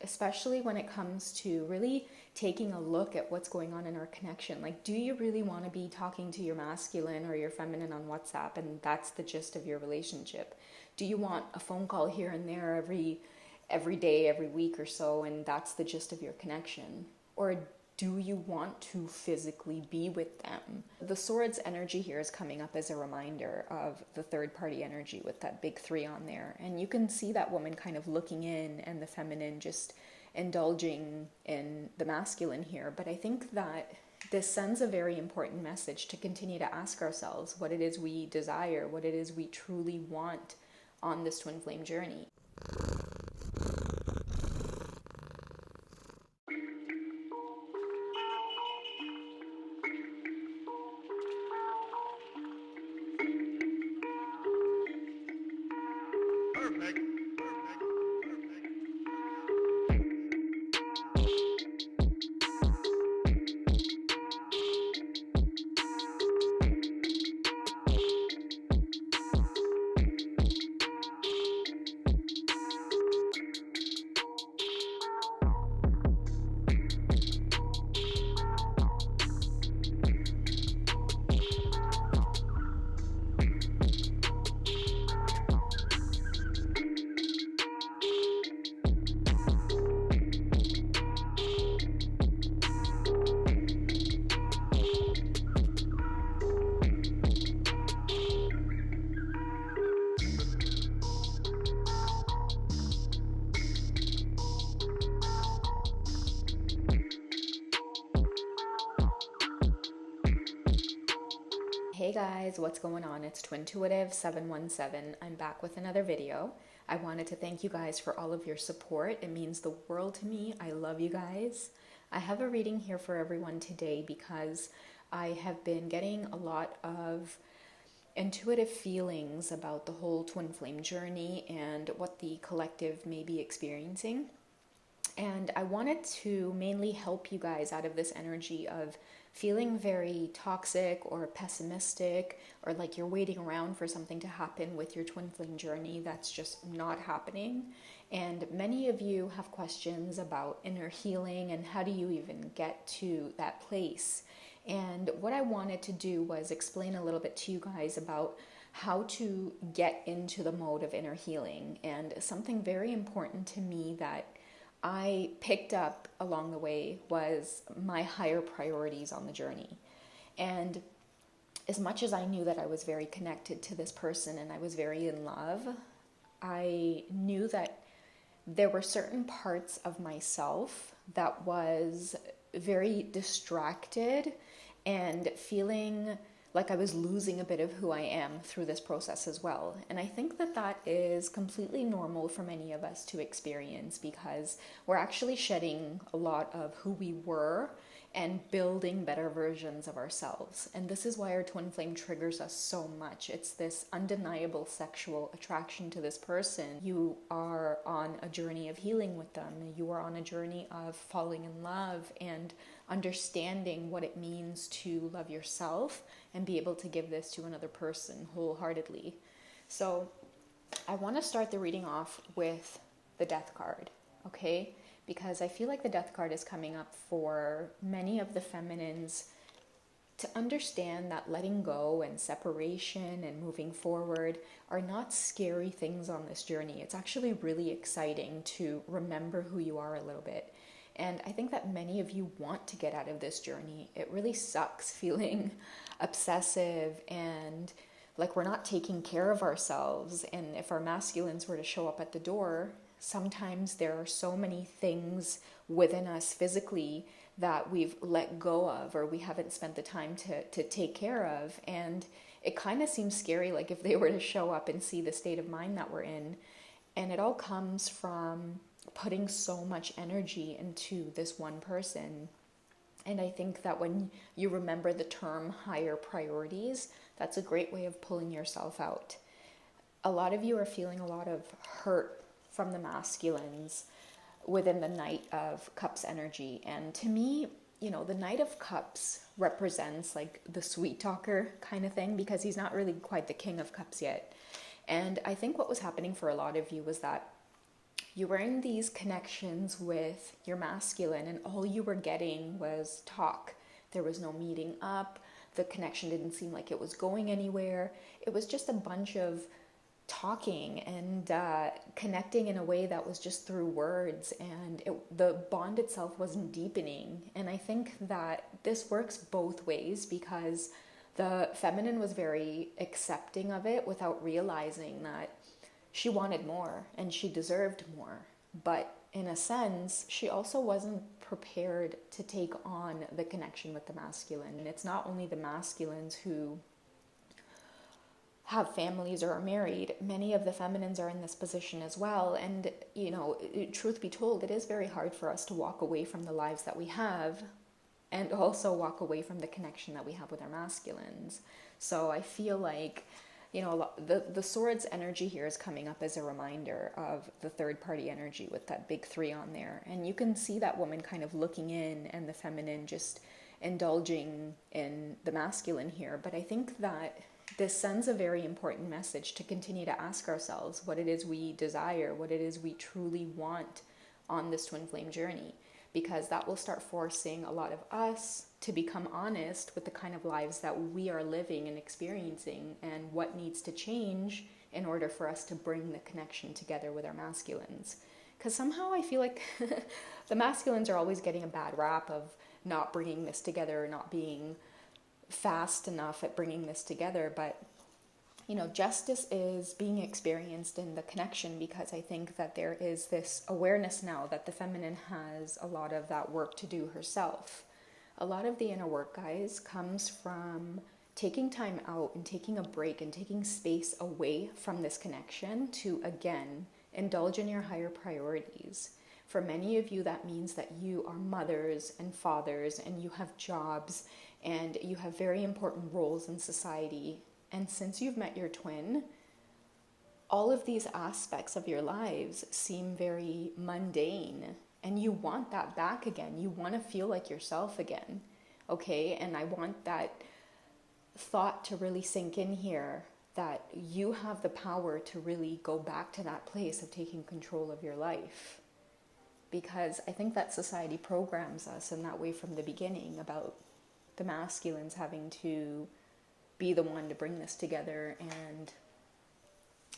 especially when it comes to really taking a look at what's going on in our connection. Like, do you really want to be talking to your masculine or your feminine on WhatsApp and that's the gist of your relationship? Do you want a phone call here and there every day, every week or so, and that's the gist of your connection? Or do you want to physically be with them? The Swords energy here is coming up as a reminder of the third party energy with that big 3 on there. And you can see that woman kind of looking in and the feminine just indulging in the masculine here. But I think that this sends a very important message to continue to ask ourselves what it is we desire, what it is we truly want on this twin flame journey. Hey guys, what's going on? It's Twintuitive717. I'm back with another video. I wanted to thank you guys for all of your support. It means the world to me. I love you guys. I have a reading here for everyone today because I have been getting a lot of intuitive feelings about the whole twin flame journey and what the collective may be experiencing. And I wanted to mainly help you guys out of this energy of feeling very toxic or pessimistic, or like you're waiting around for something to happen with your twin flame journey that's just not happening. And many of you have questions about inner healing and how do you even get to that place. And what I wanted to do was explain a little bit to you guys about how to get into the mode of inner healing. And something very important to me that I picked up along the way was my higher priorities on the journey. And as much as I knew that I was very connected to this person and I was very in love, I knew that there were certain parts of myself that was very distracted and feeling like I was losing a bit of who I am through this process as well. And I think that that is completely normal for many of us to experience because we're actually shedding a lot of who we were and building better versions of ourselves. And this is why our twin flame triggers us so much. It's this undeniable sexual attraction to this person. You are on a journey of healing with them. You are on a journey of falling in love and understanding what it means to love yourself and be able to give this to another person wholeheartedly. So I want to start the reading off with the Death card, okay? Because I feel like the Death card is coming up for many of the feminines to understand that letting go and separation and moving forward are not scary things on this journey. It's actually really exciting to remember who you are a little bit. And I think that many of you want to get out of this journey. It really sucks feeling obsessive and like we're not taking care of ourselves. And if our masculines were to show up at the door, sometimes there are so many things within us physically that we've let go of or we haven't spent the time to take care of. And it kind of seems scary, like if they were to show up and see the state of mind that we're in. And it all comes from putting so much energy into this one person. And I think that when you remember the term higher priorities, that's a great way of pulling yourself out. A lot of you are feeling a lot of hurt from the masculines within the Knight of Cups energy. And to me, you know, the Knight of Cups represents like the sweet talker kind of thing because he's not really quite the King of Cups yet. And I think what was happening for a lot of you was that You were in these connections with your masculine, and all you were getting was talk. There was no meeting up. The connection didn't seem like it was going anywhere. It was just a bunch of talking and connecting in a way that was just through words, and the bond itself wasn't deepening. And I think that this works both ways, because the feminine was very accepting of it without realizing that she wanted more and she deserved more. But in a sense, she also wasn't prepared to take on the connection with the masculine. And it's not only the masculines who have families or are married. Many of the feminines are in this position as well. And, you know, truth be told, it is very hard for us to walk away from the lives that we have and also walk away from the connection that we have with our masculines. So I feel like, you know, the swords energy here is coming up as a reminder of the third party energy with that big 3 on there. And you can see that woman kind of looking in and the feminine just indulging in the masculine here. But I think that this sends a very important message to continue to ask ourselves what it is we desire, what it is we truly want on this twin flame journey, because that will start forcing a lot of us to become honest with the kind of lives that we are living and experiencing, and what needs to change in order for us to bring the connection together with our masculines. Because somehow I feel like the masculines are always getting a bad rap of not bringing this together, not being fast enough at bringing this together. But you know, justice is being experienced in the connection, because I think that there is this awareness now that the feminine has a lot of that work to do herself. A lot of the inner work, guys, comes from taking time out and taking a break and taking space away from this connection to, again, indulge in your higher priorities. For many of you, that means that you are mothers and fathers, and you have jobs, and you have very important roles in society. And since you've met your twin, all of these aspects of your lives seem very mundane, and you want that back again. You want to feel like yourself again, okay? And I want that thought to really sink in here, that you have the power to really go back to that place of taking control of your life. Because I think that society programs us in that way from the beginning, about the masculines having to be the one to bring this together and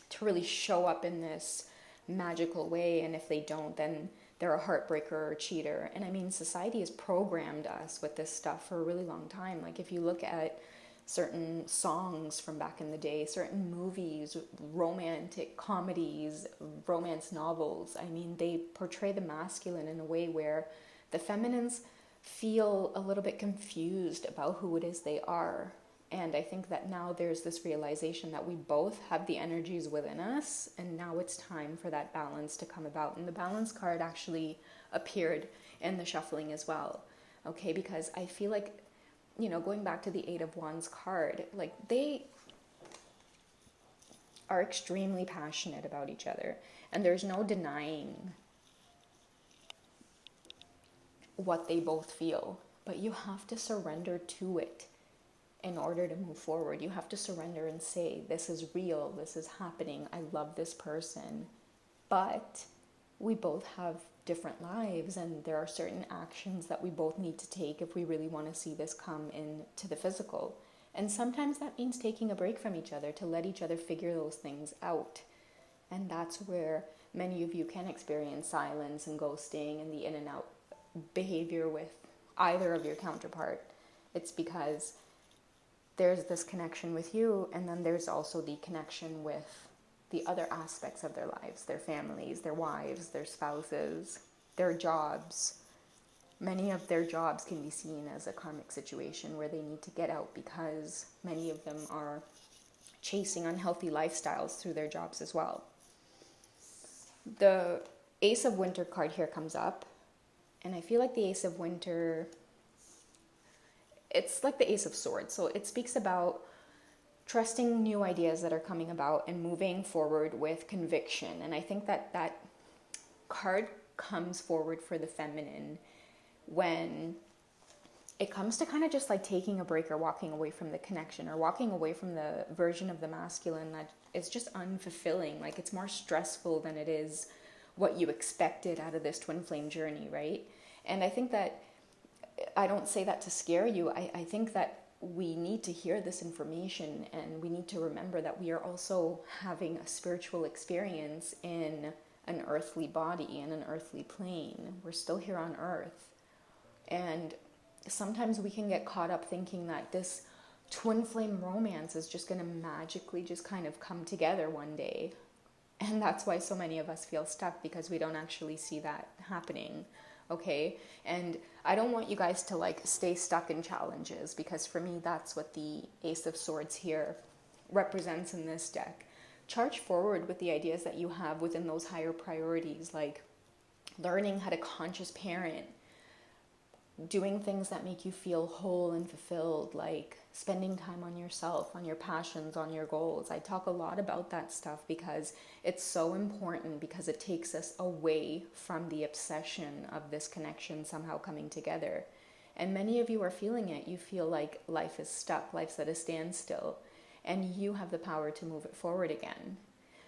to really show up in this magical way. And if they don't, then they're a heartbreaker or a cheater. And I mean, society has programmed us with this stuff for a really long time. Like if you look at certain songs from back in the day, certain movies, romantic comedies, romance novels, I mean, they portray the masculine in a way where the feminines feel a little bit confused about who it is they are. And I think that now there's this realization that we both have the energies within us, and now it's time for that balance to come about. And the balance card actually appeared in the shuffling as well, okay? Because I feel like, you know, going back to the 8 of Wands card, like they are extremely passionate about each other, and there's no denying what they both feel, but you have to surrender to it in order to move forward. You have to surrender and say, this is real, this is happening, I love this person, but we both have different lives, and there are certain actions that we both need to take if we really want to see this come into the physical. And sometimes that means taking a break from each other to let each other figure those things out. And that's where many of you can experience silence and ghosting and the in and out behavior with either of your counterpart. It's because there's this connection with you, and then there's also the connection with the other aspects of their lives, their families, their wives, their spouses, their jobs. Many of their jobs can be seen as a karmic situation where they need to get out, because many of them are chasing unhealthy lifestyles through their jobs as well. The Ace of Winter card here comes up, and I feel like the Ace of Winter, it's like the Ace of Swords. So it speaks about trusting new ideas that are coming about and moving forward with conviction. And I think that that card comes forward for the feminine when it comes to kind of just like taking a break or walking away from the connection, or walking away from the version of the masculine that is just unfulfilling. Like it's more stressful than it is what you expected out of this twin flame journey, right? And I think that, I don't say that to scare you. I think that we need to hear this information, and we need to remember that we are also having a spiritual experience in an earthly body, in an earthly plane. We're still here on earth. And sometimes we can get caught up thinking that this twin flame romance is just going to magically just kind of come together one day. And that's why so many of us feel stuck, because we don't actually see that happening. Okay? And I don't want you guys to like stay stuck in challenges, because for me, that's what the Ace of Swords here represents in this deck. Charge forward with the ideas that you have within those higher priorities, like learning how to conscious parent, doing things that make you feel whole and fulfilled, like spending time on yourself, on your passions, on your goals. I talk a lot about that stuff because it's so important, because it takes us away from the obsession of this connection somehow coming together. And many of you are feeling it. You feel like life is stuck, life's at a standstill, and you have the power to move it forward again.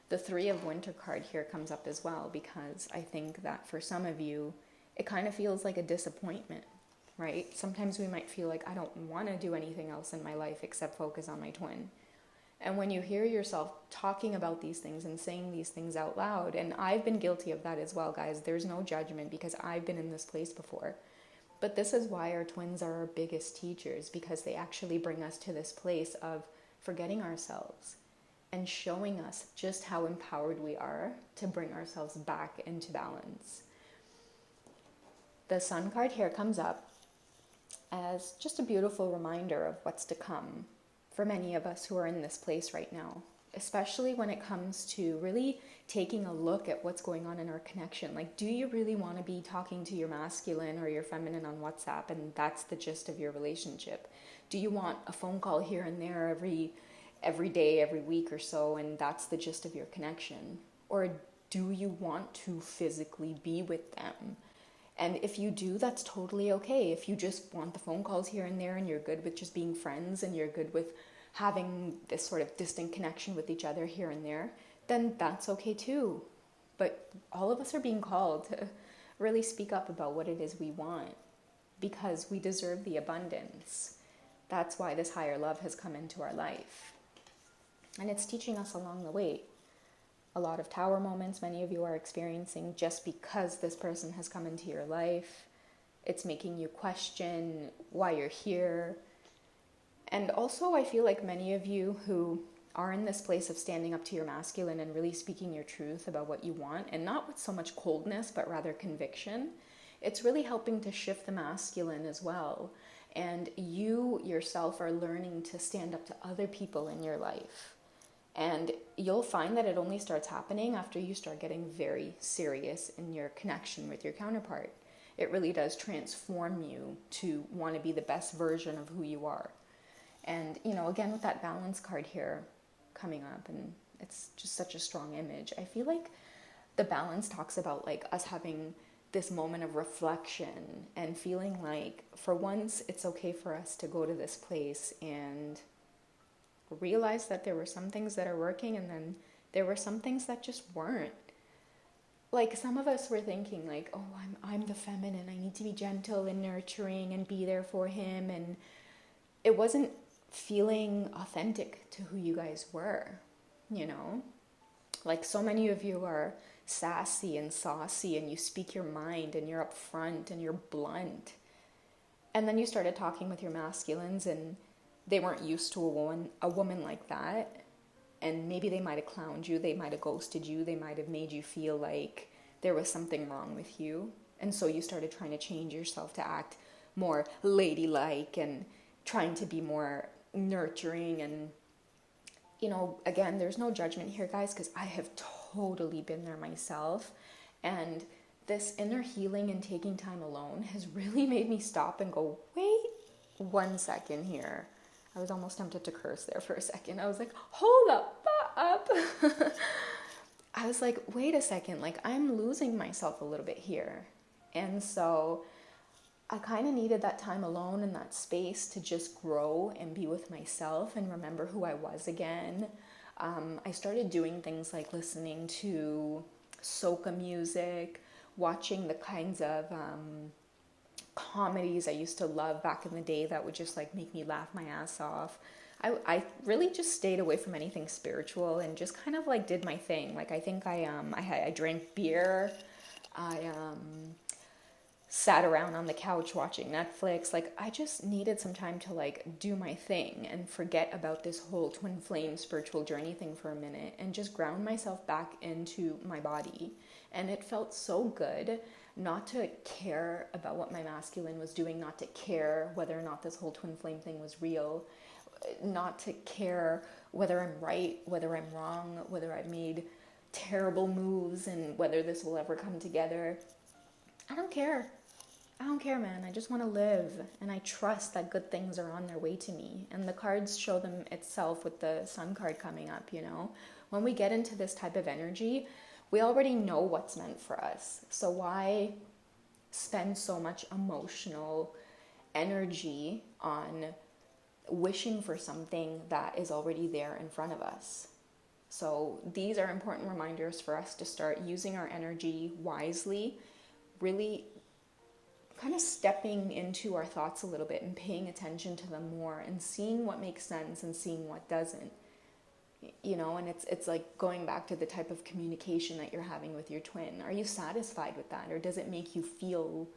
The Three of Winter card here comes up as well, because I think that for some of you, it kind of feels like a disappointment, right? Sometimes we might feel like, I don't want to do anything else in my life except focus on my twin. And when you hear yourself talking about these things and saying these things out loud, and I've been guilty of that as well, guys, there's no judgment, because I've been in this place before. But this is why our twins are our biggest teachers, because they actually bring us to this place of forgetting ourselves and showing us just how empowered we are to bring ourselves back into balance. The Sun card here comes up as just a beautiful reminder of what's to come for many of us who are in this place right now, especially when it comes to really taking a look at what's going on in our connection. Like, do you really want to be talking to your masculine or your feminine on WhatsApp, and that's the gist of your relationship? Do you want a phone call here and there every day, every week or so, and that's the gist of your connection? Or do you want to physically be with them? And if you do, that's totally okay. If you just want the phone calls here and there, and you're good with just being friends, and you're good with having this sort of distant connection with each other here and there, then that's okay too. But all of us are being called to really speak up about what it is we want, because we deserve the abundance. That's why this higher love has come into our life. And it's teaching us along the way. A lot of tower moments many of you are experiencing just because this person has come into your life. It's making you question why you're here. And also, I feel like many of you who are in this place of standing up to your masculine and really speaking your truth about what you want, and not with so much coldness, but rather conviction, it's really helping to shift the masculine as well. And you yourself are learning to stand up to other people in your life. And you'll find that it only starts happening after you start getting very serious in your connection with your counterpart. It really does transform you to want to be the best version of who you are. And, you know, again, with that balance card here coming up, and it's just such a strong image. I feel like the balance talks about like us having this moment of reflection and feeling like for once it's okay for us to go to this place and realize that there were some things that are working, and then there were some things that just weren't. Like, some of us were thinking like, oh, I'm the feminine, I need to be gentle and nurturing and be there for him, and it wasn't feeling authentic to who you guys were, you know? Like, so many of you are sassy and saucy, and you speak your mind, and you're upfront and you're blunt, and then you started talking with your masculines, and they weren't used to a woman like that. And maybe they might have clowned you, they might have ghosted you, they might have made you feel like there was something wrong with you. And so you started trying to change yourself to act more ladylike and trying to be more nurturing. And, you know, again, there's no judgment here, guys, because I have totally been there myself. And this inner healing and taking time alone has really made me stop and go, wait 1 second here. I was almost tempted to curse there for a second. I was like, hold up. I was like, wait a second, like I'm losing myself a little bit here. And so I kind of needed that time alone and that space to just grow and be with myself and remember who I was again. I started doing things like listening to soca music, watching the kinds of comedies I used to love back in the day that would just like make me laugh my ass off. I really just stayed away from anything spiritual and just kind of like did my thing. Like I think I drank beer. I sat around on the couch watching Netflix. Like I just needed some time to like do my thing and forget about this whole twin flame spiritual journey thing for a minute and just ground myself back into my body. And it felt so good not to care about what my masculine was doing, not to care whether or not this whole twin flame thing was real, not to care whether I'm right, whether I'm wrong, whether I've made terrible moves and whether this will ever come together. I don't care. I don't care, man. I just want to live, and I trust that good things are on their way to me. And the cards show them itself with the sun card coming up, you know. When we get into this type of energy, we already know what's meant for us. So why spend so much emotional energy on wishing for something that is already there in front of us? So these are important reminders for us to start using our energy wisely, really kind of stepping into our thoughts a little bit and paying attention to them more and seeing what makes sense and seeing what doesn't. You know, and it's like going back to the type of communication that you're having with your twin. Are you satisfied with that, or does it make you feel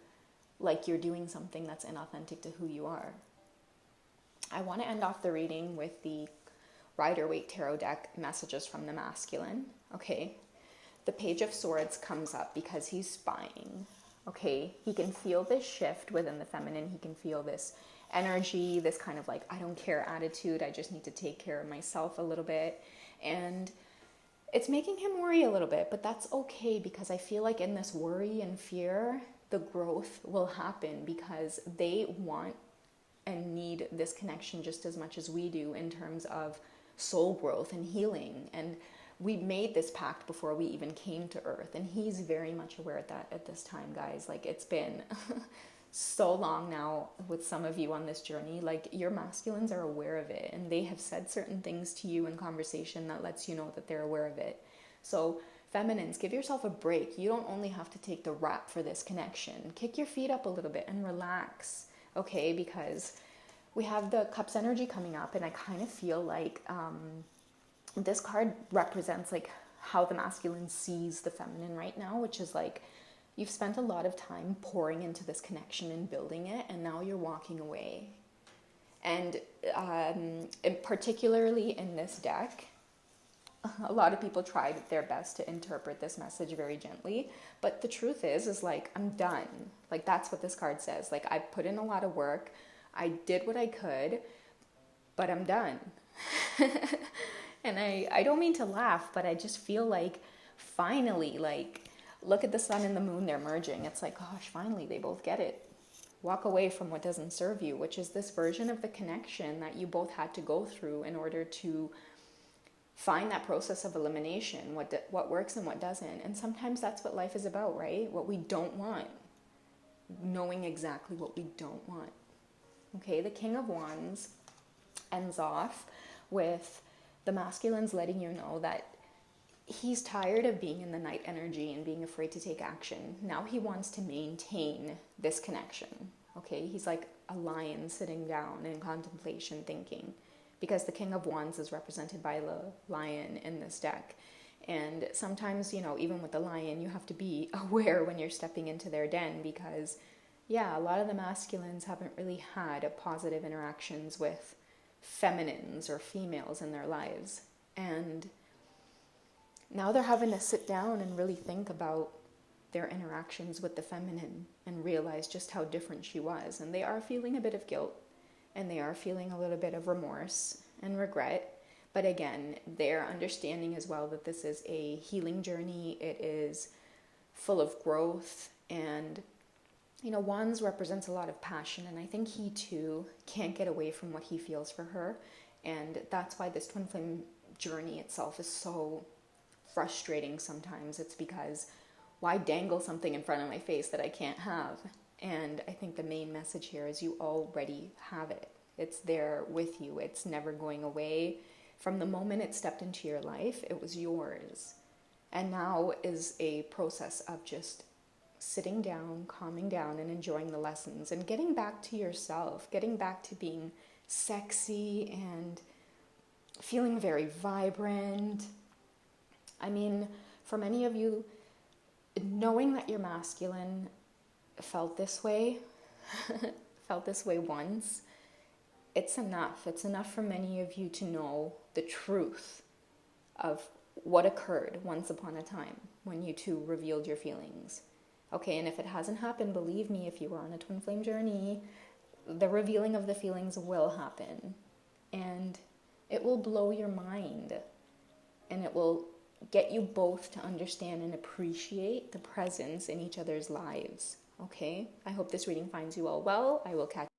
like you're doing something that's inauthentic to who you are? I want to end off the reading with the Rider-Waite tarot deck messages from the masculine. Okay, the Page of Swords comes up because he's spying. Okay, he can feel this shift within the feminine. He can feel this energy, this kind of like, I don't care attitude. I just need to take care of myself a little bit. And it's making him worry a little bit, but that's okay, because I feel like in this worry and fear, the growth will happen because they want and need this connection just as much as we do in terms of soul growth and healing. And we made this pact before we even came to Earth, and he's very much aware of that at this time, guys. Like, it's been so long now with some of you on this journey. Like, your masculines are aware of it, and they have said certain things to you in conversation that lets you know that they're aware of it. So feminines, give yourself a break. You don't only have to take the rap for this connection. Kick your feet up a little bit and relax, okay? Because we have the Cups energy coming up, and I kind of feel like this card represents like how the masculine sees the feminine right now, which is like, you've spent a lot of time pouring into this connection and building it, and now you're walking away. And particularly in this deck, a lot of people tried their best to interpret this message very gently, but the truth is like, I'm done. Like, that's what this card says. Like, I put in a lot of work, I did what I could, but I'm done. And I don't mean to laugh, but I just feel like finally, like, look at the sun and the moon, they're merging. It's like, gosh, finally, they both get it. Walk away from what doesn't serve you, which is this version of the connection that you both had to go through in order to find that process of elimination, what works and what doesn't. And sometimes that's what life is about, right? What we don't want. Knowing exactly what we don't want. Okay, the King of Wands ends off with the masculine's letting you know that he's tired of being in the night energy and being afraid to take action. Now he wants to maintain this connection. Okay, he's like a lion sitting down in contemplation thinking, because the King of Wands is represented by the lion in this deck. And sometimes, you know, even with the lion, you have to be aware when you're stepping into their den, because yeah, a lot of the masculines haven't really had positive interactions with feminines or females in their lives. And now they're having to sit down and really think about their interactions with the feminine and realize just how different she was. And they are feeling a bit of guilt, and they are feeling a little bit of remorse and regret. But again, they're understanding as well that this is a healing journey. It is full of growth, and you know, Wands represents a lot of passion, and I think he too can't get away from what he feels for her. And that's why this twin flame journey itself is so frustrating sometimes. It's because, why dangle something in front of my face that I can't have? And I think the main message here is you already have it. It's there with you. It's never going away. From the moment it stepped into your life, it was yours. And now is a process of just sitting down, calming down, and enjoying the lessons and getting back to yourself, getting back to being sexy and feeling very vibrant. I mean, for many of you, knowing that you're masculine felt this way, felt this way once, it's enough. It's enough for many of you to know the truth of what occurred once upon a time when you two revealed your feelings. Okay, and if it hasn't happened, believe me, if you are on a twin flame journey, the revealing of the feelings will happen. And it will blow your mind. And it will get you both to understand and appreciate the presence in each other's lives. Okay? I hope this reading finds you all well. I will catch